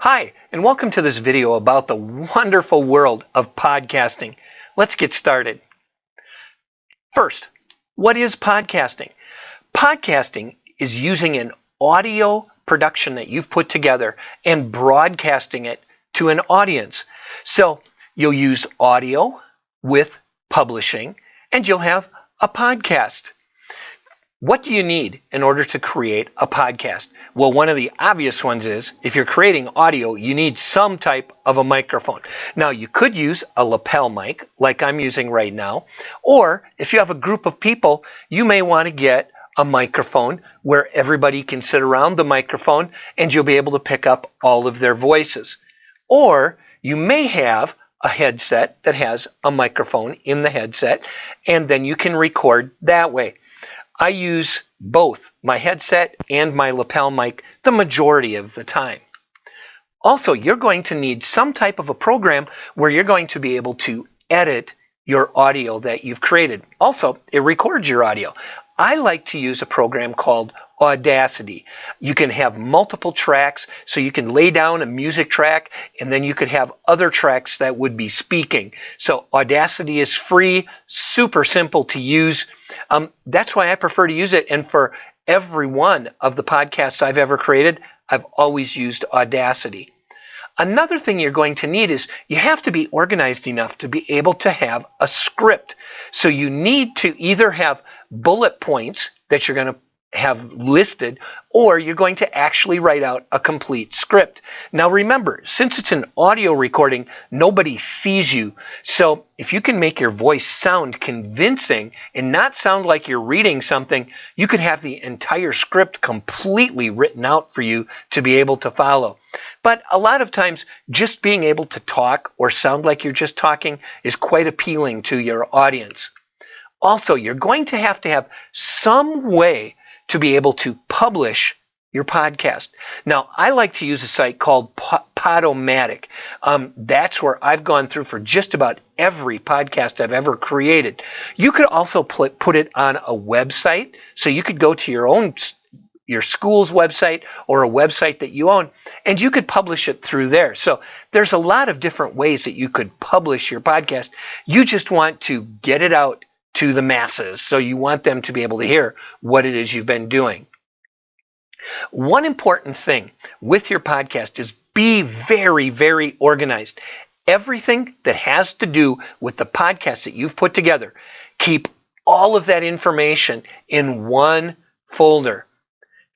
Hi, and welcome to this video about the wonderful world of podcasting. Let's get started. First, what is podcasting? Podcasting is using an audio production that you've put together and broadcasting it to an audience. So you'll use audio with publishing, and you'll have a podcast. What do you need in order to create a podcast? Well, one of the obvious ones is if you're creating audio, you need some type of a microphone. Now, you could use a lapel mic like I'm using right now, or if you have a group of people, you may want to get a microphone where everybody can sit around the microphone and you'll be able to pick up all of their voices. Or you may have a headset that has a microphone in the headset, and then you can record that way. I use both my headset and my lapel mic the majority of the time. Also, you're going to need some type of a program where you're going to be able to edit your audio that you've created. Also, it records your audio. I like to use a program called Audacity. You can have multiple tracks, so you can lay down a music track and then you could have other tracks that would be speaking. So Audacity is free, super simple to use. That's why I prefer to use it. And for every one of the podcasts I've ever created, I've always used Audacity. Another thing you're going to need is you have to be organized enough to be able to have a script. So you need to either have bullet points that you're going to have listed, or you're going to actually write out a complete script. Now remember, since it's an audio recording, nobody sees you. So if you can make your voice sound convincing and not sound like you're reading something, you could have the entire script completely written out for you to be able to follow. But a lot of times, just being able to talk or sound like you're just talking is quite appealing to your audience. Also, you're going to have some way to be able to publish your podcast. Now, I like to use a site called Podomatic. That's where I've gone through for just about every podcast I've ever created. You could also put it on a website, so you could go to your school's website or a website that you own, and you could publish it through there. So there's a lot of different ways that you could publish your podcast. You just want to get it out to the masses. So you want them to be able to hear what it is you've been doing. One important thing with your podcast is be very, very organized. Everything that has to do with the podcast that you've put together, keep all of that information in one folder.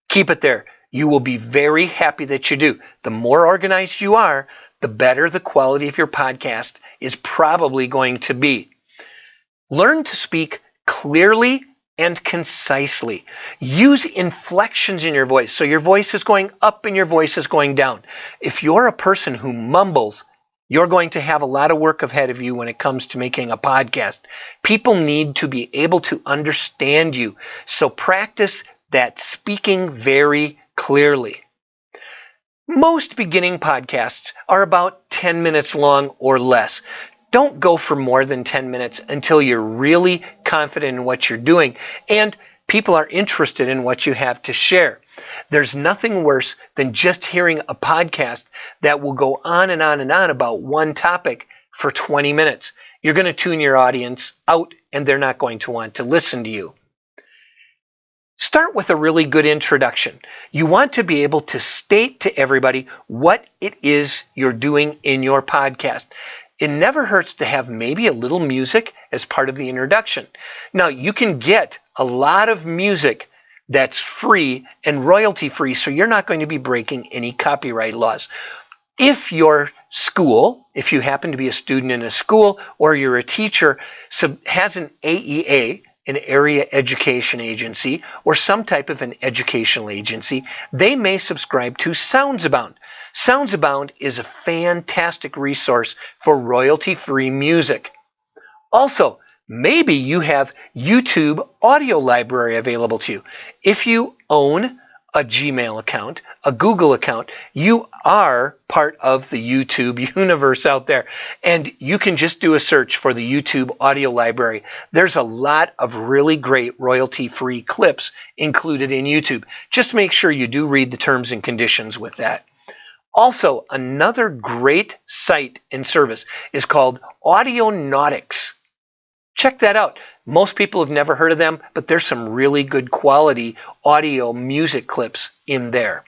Keep it there. You will be very happy that you do. The more organized you are, the better the quality of your podcast is probably going to be. Learn to speak clearly and concisely. Use inflections in your voice. So your voice is going up and your voice is going down. If you're a person who mumbles, you're going to have a lot of work ahead of you when it comes to making a podcast. People need to be able to understand you. So practice that speaking very clearly. Most beginning podcasts are about 10 minutes long or less. Don't go for more than 10 minutes until you're really confident in what you're doing and people are interested in what you have to share. There's nothing worse than just hearing a podcast that will go on and on and on about one topic for 20 minutes. You're going to tune your audience out and they're not going to want to listen to you. Start with a really good introduction. You want to be able to state to everybody what it is you're doing in your podcast. It never hurts to have maybe a little music as part of the introduction. Now, you can get a lot of music that's free and royalty free, so you're not going to be breaking any copyright laws. If your school, if you happen to be a student in a school or you're a teacher, has an AEA, an area education agency, or some type of an educational agency, they may subscribe to SoundsAbound. SoundsAbound is a fantastic resource for royalty-free music. Also, maybe you have YouTube audio library available to you. If you own a Gmail account, a Google account, you are part of the YouTube universe out there. And you can just do a search for the YouTube audio library. There's a lot of really great royalty-free clips included in YouTube. Just make sure you do read the terms and conditions with that. Also, another great site and service is called Audionautics. Check that out. Most people have never heard of them, but there's some really good quality audio music clips in there.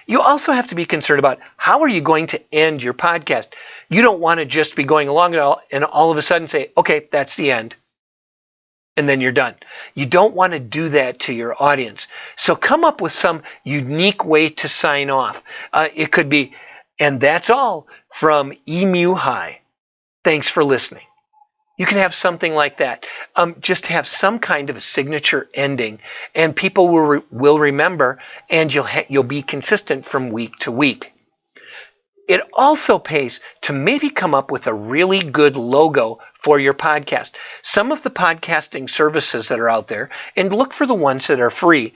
You also have to be concerned about how are you going to end your podcast. You don't want to just be going along and all of a sudden say, okay, that's the end. And then you're done. You don't want to do that to your audience. So come up with some unique way to sign off. It could be, and that's all from Emu High. Thanks for listening. You can have something like that. Just have some kind of a signature ending, and people will remember, and you'll be consistent from week to week. It also pays to maybe come up with a really good logo for your podcast. Some of the podcasting services that are out there, and look for the ones that are free,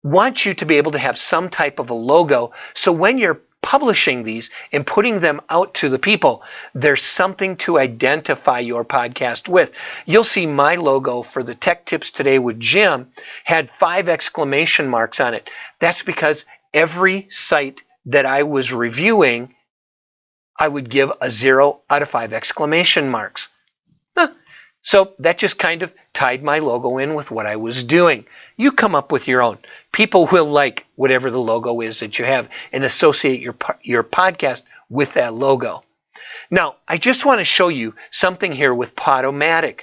want you to be able to have some type of a logo. So when you're publishing these and putting them out to the people, there's something to identify your podcast with. You'll see my logo for the Tech Tips Today with Jim had 5 exclamation marks on it. That's because every site that I was reviewing, I would give a 0 out of 5 exclamation marks. So that just kind of tied my logo in with what I was doing. You come up with your own. People will like whatever the logo is that you have and associate your podcast with that logo. Now, I just want to show you something here with Podomatic.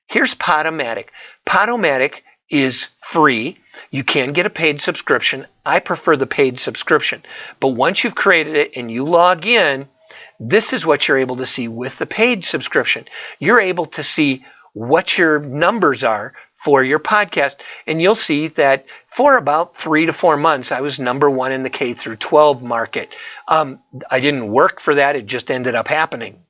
Here's Podomatic. Podomatic is free. You can get a paid subscription. I prefer the paid subscription. But once you've created it and you log in, this is what you're able to see with the paid subscription. You're able to see what your numbers are for your podcast, and you'll see that for about 3 to 4 months, I was number 1 in the K through 12 market. I didn't work for that. It just ended up happening.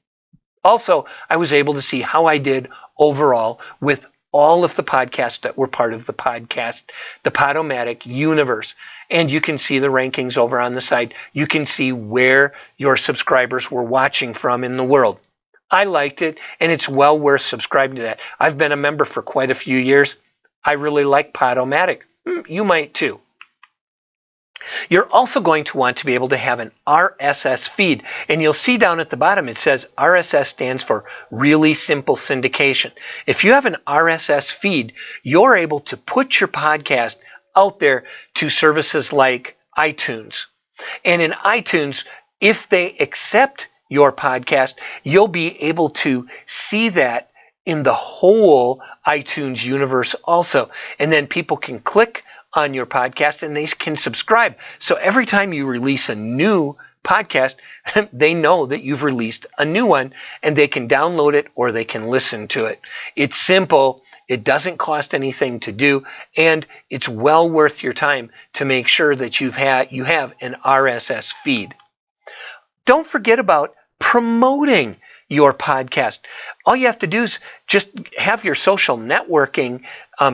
Also, I was able to see how I did overall with all of the podcasts that were part of the Podomatic universe. And you can see the rankings over on the side. You can see where your subscribers were watching from in the world. I liked it, and it's well worth subscribing to that. I've been a member for quite a few years. I really like Podomatic. You might too. You're also going to want to be able to have an RSS feed. And you'll see down at the bottom it says RSS stands for Really Simple Syndication. If you have an RSS feed, you're able to put your podcast out there to services like iTunes. And in iTunes, if they accept your podcast, you'll be able to see that in the whole iTunes universe also. And then people can click on your podcast and they can subscribe. So every time you release a new podcast, they know that you've released a new one and they can download it or they can listen to it. It's simple. It doesn't cost anything to do, and it's well worth your time to make sure that you have an RSS feed. Don't forget about promoting your podcast. All you have to do is just have your social networking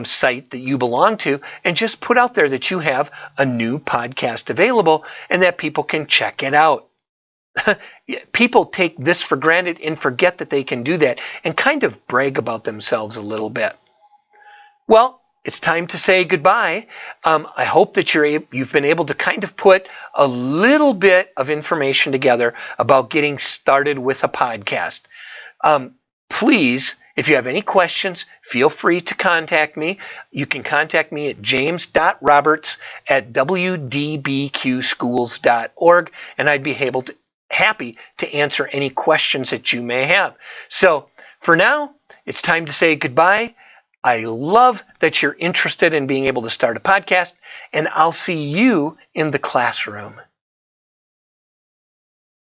site that you belong to and just put out there that you have a new podcast available and that people can check it out. People take this for granted and forget that they can do that and kind of brag about themselves a little bit. Well, it's time to say goodbye. I hope that you've been able to kind of put a little bit of information together about getting started with a podcast. Please, if you have any questions, feel free to contact me. You can contact me at james.roberts@wdbqschools.org, and I'd be happy to answer any questions that you may have. So for now, it's time to say goodbye. I love that you're interested in being able to start a podcast, and I'll see you in the classroom.